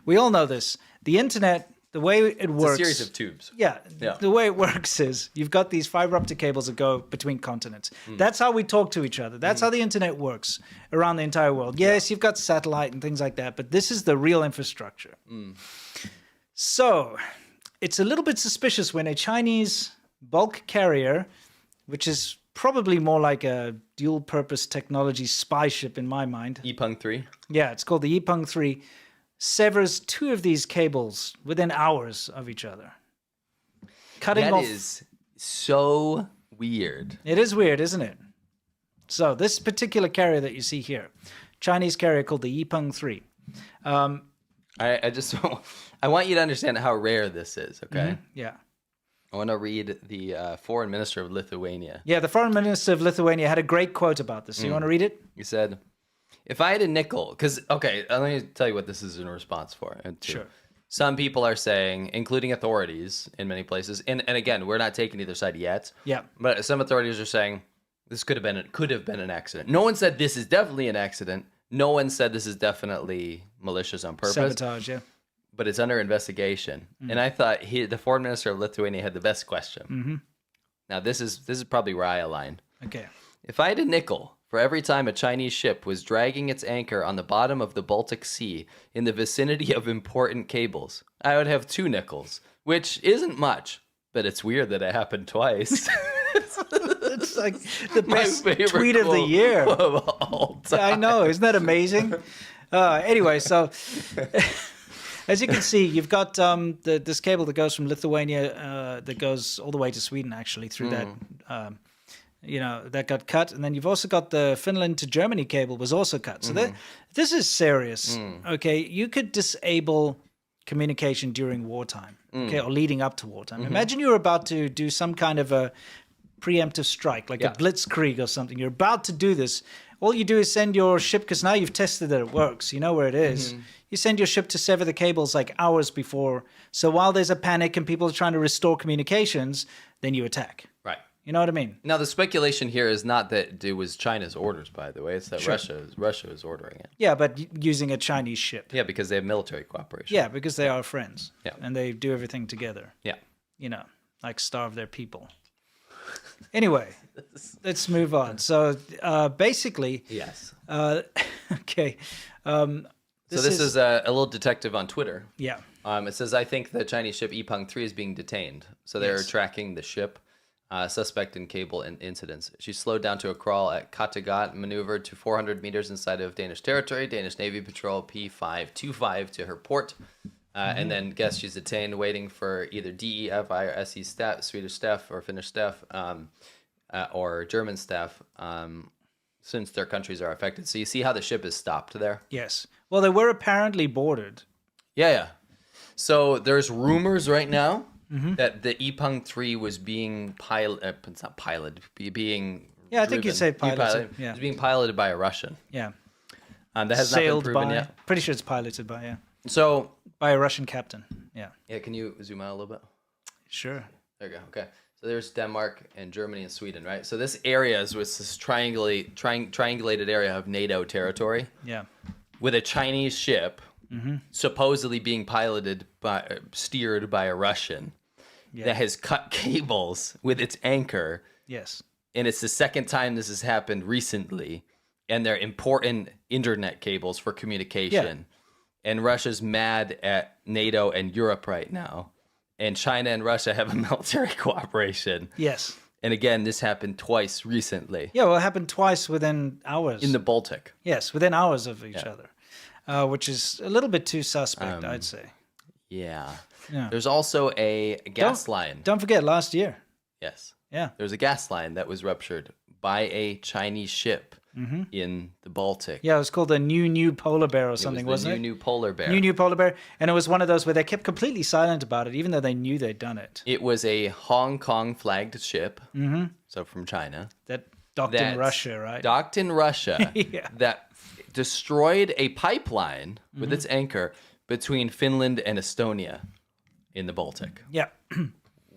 we all know this. The internet, the way it works... It's a series of tubes. Yeah, the way it works is you've got these fiber optic cables that go between continents. That's how we talk to each other. That's how the internet works around the entire world. Yes, you've got satellite and things like that, but this is the real infrastructure. So it's a little bit suspicious when a Chinese bulk carrier, which is probably more like a dual-purpose technology spy ship in my mind. Yipeng 3. Yeah, it's called the Yipeng 3. Severs 2 of these cables within hours of each other. Cutting off... That is so weird. It is weird, isn't it? So this particular carrier that you see here, Chinese carrier called the Yipeng 3. I just I want you to understand how rare this is, okay? Yeah. I want to read the foreign minister of Lithuania. Yeah, the foreign minister of Lithuania had a great quote about this. You want to read it? He said, if I had a nickel, because, okay, let me tell you what this is in response for. Sure. Some people are saying, including authorities in many places, and again, we're not taking either side yet. Yeah. But some authorities are saying this could have been an accident. No one said this is definitely an accident. No one said this is definitely malicious on purpose. Sabotage, yeah. But it's under investigation. And I thought the foreign minister of Lithuania had the best question. Now, this is probably where I align. Okay. If I had a nickel for every time a Chinese ship was dragging its anchor on the bottom of the Baltic Sea in the vicinity of important cables, I would have 2 nickels, which isn't much, but it's weird that it happened twice. It's like the best tweet of the year. Of all time. I know. Isn't that amazing? Anyway, so... As you can see, you've got this cable that goes from Lithuania that goes all the way to Sweden, actually, through that, that got cut. And then you've also got the Finland to Germany cable was also cut. So this is serious, okay? You could disable communication during wartime, okay, or leading up to wartime. Imagine you're about to do some kind of a preemptive strike, like a blitzkrieg or something. You're about to do this. All you do is send your ship, because now you've tested that it works. You know where it is. You send your ship to sever the cables like hours before. So while there's a panic and people are trying to restore communications, then you attack. Right. You know what I mean? Now, the speculation here is not that it was China's orders, by the way. It's that Russia is ordering it. Yeah, but using a Chinese ship. Yeah, because they have military cooperation. Yeah, because they are friends. Yeah. And they do everything together. Yeah. You know, like starve their people. Anyway, let's move on. So basically... Yes. Okay. This is a little detective on Twitter. Yeah. It says, I think the Chinese ship Yipeng 3 is being detained. So they're tracking the ship, suspect in cable incidents. She slowed down to a crawl at Kattegat, maneuvered to 400 meters inside of Danish territory. Danish Navy Patrol P525 to her port. And then guess she's detained, waiting for either DEFI or SE staff, Swedish staff or Finnish staff, or German staff, since their countries are affected. So you see how the ship is stopped there? Yes. Well, they were apparently boarded. Yeah. So there's rumors right now that the Yipeng 3 was being being Yeah, I think you'd say piloted. Yeah. It was being piloted by a Russian. Yeah. That has Sailed not been proven by, yet. Pretty sure it's piloted by, yeah. So... By a Russian captain, yeah. Yeah, can you zoom out a little bit? Sure. There you go, okay. So there's Denmark and Germany and Sweden, right? So this area is this triangulated area of NATO territory. Yeah. With a Chinese ship supposedly being steered by a Russian that has cut cables with its anchor. Yes. And it's the second time this has happened recently. And they're important internet cables for communication. Yeah. And Russia's mad at NATO and Europe right now. And China and Russia have a military cooperation. Yes. And again, this happened twice recently. Yeah, well, it happened twice within hours. In the Baltic. Yes, within hours of each other. Which is a little bit too suspect, I'd say. Yeah. There's also a gas line. Don't forget, last year. Yes. Yeah. There's a gas line that was ruptured by a Chinese ship in the Baltic. Yeah, it was called the New Polar Bear or something, wasn't it? New Polar Bear. New Polar Bear. And it was one of those where they kept completely silent about it, even though they knew they'd done it. It was a Hong Kong flagged ship, so from China. That docked in Russia, right? Docked in Russia. Yeah. That destroyed a pipeline with its anchor between Finland and Estonia in the Baltic. Yeah.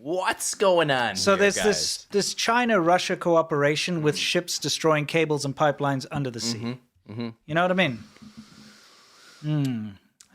What's going on so here, there's this China-Russia cooperation with ships destroying cables and pipelines under the sea. You know what I mean?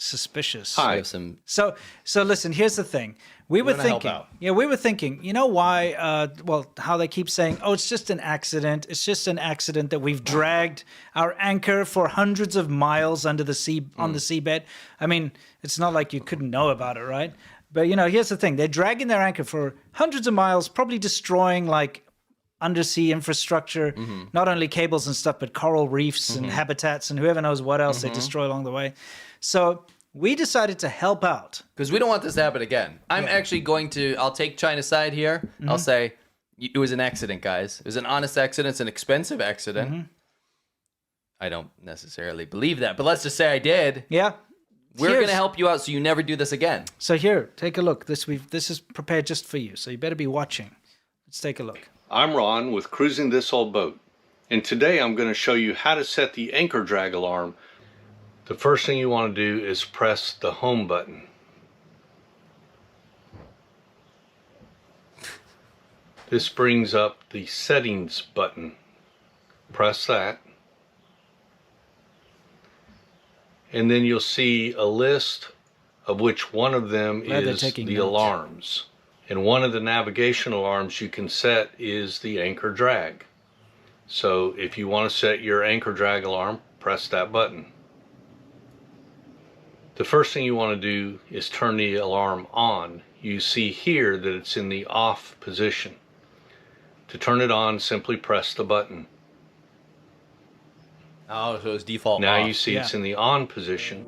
suspicious. I have some. So listen, here's the thing. We were thinking, you know why, how they keep saying, oh, it's just an accident. It's just an accident that we've dragged our anchor for hundreds of miles under the sea, on the seabed. I mean, it's not like you couldn't know about it, right? But, here's the thing. They're dragging their anchor for hundreds of miles, probably destroying, like, undersea infrastructure, not only cables and stuff, but coral reefs and habitats and whoever knows what else they destroy along the way. So we decided to help out. Because we don't want this to happen again. I'm actually I'll take China's side here. I'll say, it was an accident, guys. It was an honest accident. It's an expensive accident. I don't necessarily believe that, but let's just say I did. Yeah. We're going to help you out so you never do this again. So here, take a look. This is prepared just for you, so you better be watching. Let's take a look. I'm Ron with Cruising This Old Boat, and today I'm going to show you how to set the anchor drag alarm. The first thing you want to do is press the home button. This brings up the settings button. Press that. And then you'll see a list of which one of them is the alarms. And one of the navigation alarms you can set is the anchor drag. So if you want to set your anchor drag alarm, press that button. The first thing you want to do is turn the alarm on. You see here that it's in the off position. To turn it on, simply press the button. Oh, so it's default Now off. you see it's in the on position.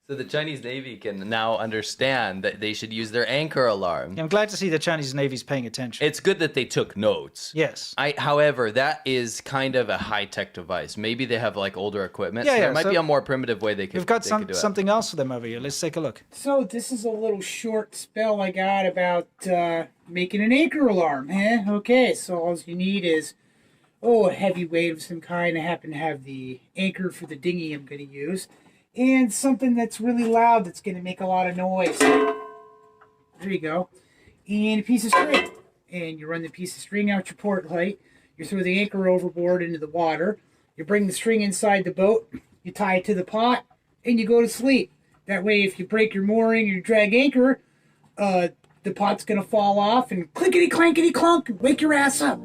So the Chinese Navy can now understand that they should use their anchor alarm. I'm glad to see the Chinese Navy's paying attention. It's good that they took notes. Yes. However, that is kind of a high-tech device. Maybe they have like older equipment. Yeah, so yeah, there might be a more primitive way they could. We've got do it. something else for them over here. Let's take a look. So this is a little short spell I got about making an anchor alarm. Okay, so all you need is a heavy weight of some kind. I happen to have the anchor for the dinghy I'm going to use. And something that's really loud that's going to make a lot of noise. There you go. And a piece of string. And you run the piece of string out your port light. You throw the anchor overboard into the water. You bring the string inside the boat. You tie it to the pot. And you go to sleep. That way, if you break your mooring or you drag anchor, the pot's going to fall off and clinkety-clankety-clunk, wake your ass up.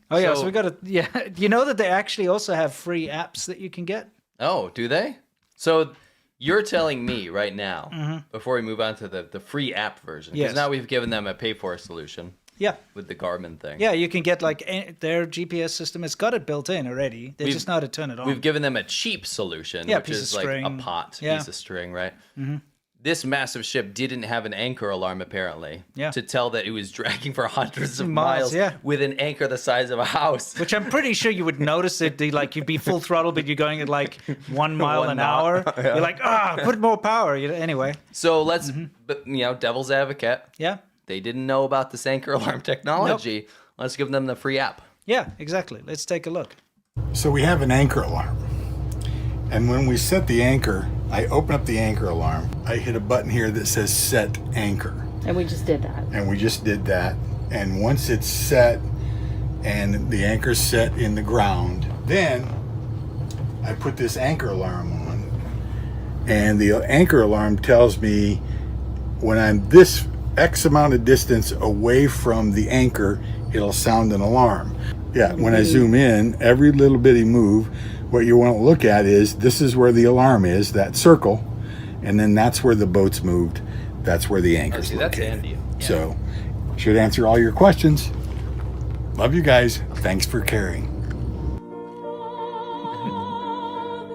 Oh, yeah, so we got to, you know that they actually also have free apps that you can get? Oh, do they? So you're telling me right now, before we move on to the free app version, because now we've given them a pay-for solution. Yeah. With the Garmin thing. Yeah, you can get like their GPS system. It's got it built in already. They just know how to turn it on. We've given them a cheap solution, which is like a pot, piece of string, right? This massive ship didn't have an anchor alarm, apparently, to tell that it was dragging for hundreds of miles with an anchor the size of a house. Which I'm pretty sure you would notice it. You'd be full throttle, but you're going at like 1 mile an hour. Yeah. You're like, put more power. Anyway. So let's, devil's advocate. Yeah. They didn't know about this anchor alarm technology. Nope. Let's give them the free app. Yeah, exactly. Let's take a look. So we have an anchor alarm. And when we set the anchor, I open up the anchor alarm. I hit a button here that says set anchor. And we just did that. And once it's set and the anchor's set in the ground, then I put this anchor alarm on. And the anchor alarm tells me when I'm this X amount of distance away from the anchor, it'll sound an alarm. Yeah, when I zoom in, every little bitty move, what you want to look at is, this is where the alarm is, that circle, and then that's where the boat's moved. That's where the anchor's located. That's handy. Yeah. So, should answer all your questions. Love you guys. Thanks for caring.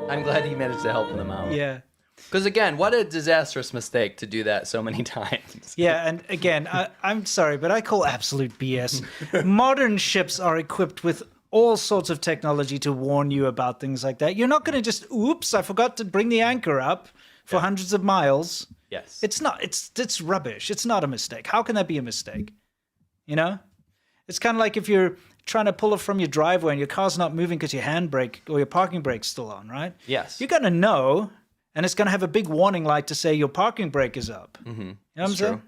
I'm glad he managed to help them out. Yeah. Because again, what a disastrous mistake to do that so many times. Yeah, and again, I'm sorry, but I call absolute BS. Modern ships are equipped with all sorts of technology to warn you about things like that. You're not going to just, oops, I forgot to bring the anchor up for hundreds of miles. Yes. It's not. It's rubbish. It's not a mistake. How can that be a mistake? You know? It's kind of like if you're trying to pull it from your driveway and your car's not moving because your handbrake or your parking brake's still on, right? Yes. You're going to know, and it's going to have a big warning light to say your parking brake is up. Mm-hmm. You know what I'm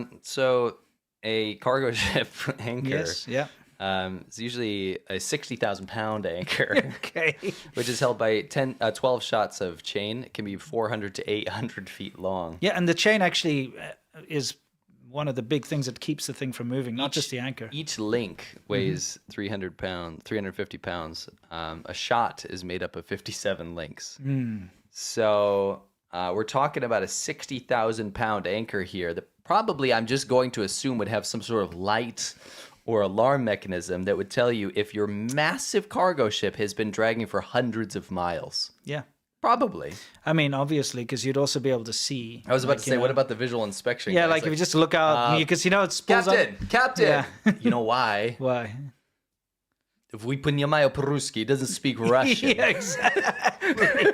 saying? So a cargo ship anchor. Yes, yeah. It's usually a 60,000-pound anchor, Okay. which is held by 12 shots of chain. It can be 400 to 800 feet long. Yeah, and the chain actually is one of the big things that keeps the thing from moving, not just the anchor. Each link weighs 350 pounds. A shot is made up of 57 links. So we're talking about a 60,000-pound anchor here that probably, I'm just going to assume, would have some sort of light or alarm mechanism that would tell you if your massive cargo ship has been dragging for hundreds of miles. Yeah. Probably. I mean, obviously, because you'd also be able to see. I was about to say, what about the visual inspection? Yeah, guys? like if you just look out, because it spills Captain! Yeah. You know why? Why? If we понимаю по-русски, doesn't speak Russian. Yeah, exactly.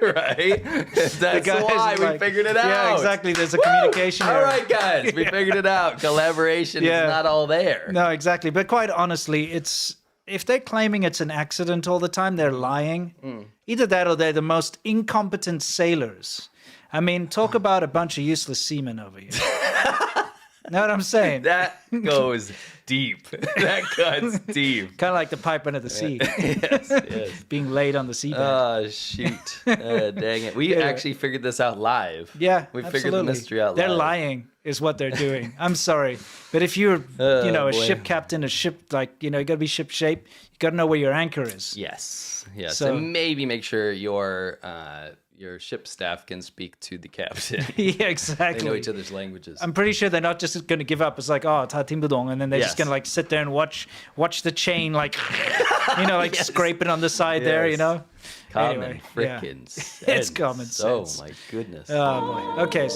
Right? That's why we figured it out. Yeah, exactly. There's a communication All error. right, guys, we figured it out. Collaboration is not all there. No, exactly. But quite honestly, if they're claiming it's an accident all the time, they're lying. Either that or they're the most incompetent sailors. I mean, talk about a bunch of useless seamen over here. Know what I'm saying? That goes deep. That cuts deep. Kind of like the pipe under the sea. Yes. Being laid on the seabed. Oh, shoot. Dang it. We actually figured this out live. Yeah, We absolutely. figured the mystery out live. They're lying is what they're doing. I'm sorry. But if you're, a ship captain, a ship, you got to be ship shape. You got to know where your anchor is. Yes. So- And maybe make sure your ship staff can speak to the captain. Yeah, exactly. They know each other's languages. I'm pretty sure they're not just going to give up. It's like, ta tim budong, and then they're just Yes. going to sit there and watch the chain, Yes. scraping on the side there, Yes. Common Anyway, frickin' yeah. It's common sense. Oh, my goodness. Oh, boy. Okay.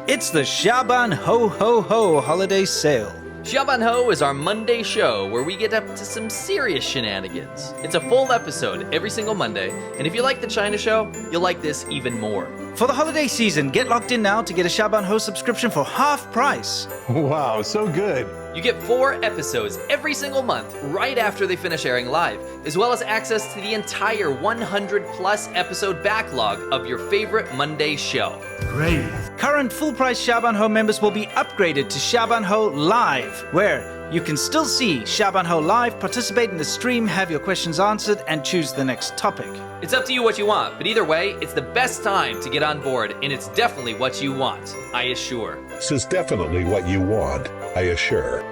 It's the Shaban Ho Ho Ho holiday sale. Shaban Ho is our Monday show where we get up to some serious shenanigans. It's a full episode every single Monday, and if you like the China show, you'll like this even more. For the holiday season, get locked in now to get a Shaban Ho subscription for half price. Wow, so good. You get 4 episodes every single month right after they finish airing live, as well as access to the entire 100-plus episode backlog of your favorite Monday show. Great. Current full-price Shaban Ho members will be upgraded to Shaban Ho Live, where you can still see Shaban Ho Live, participate in the stream, have your questions answered, and choose the next topic. It's up to you what you want, but either way, it's the best time to get on board, and it's definitely what you want, I assure. This is definitely what you want, I assure.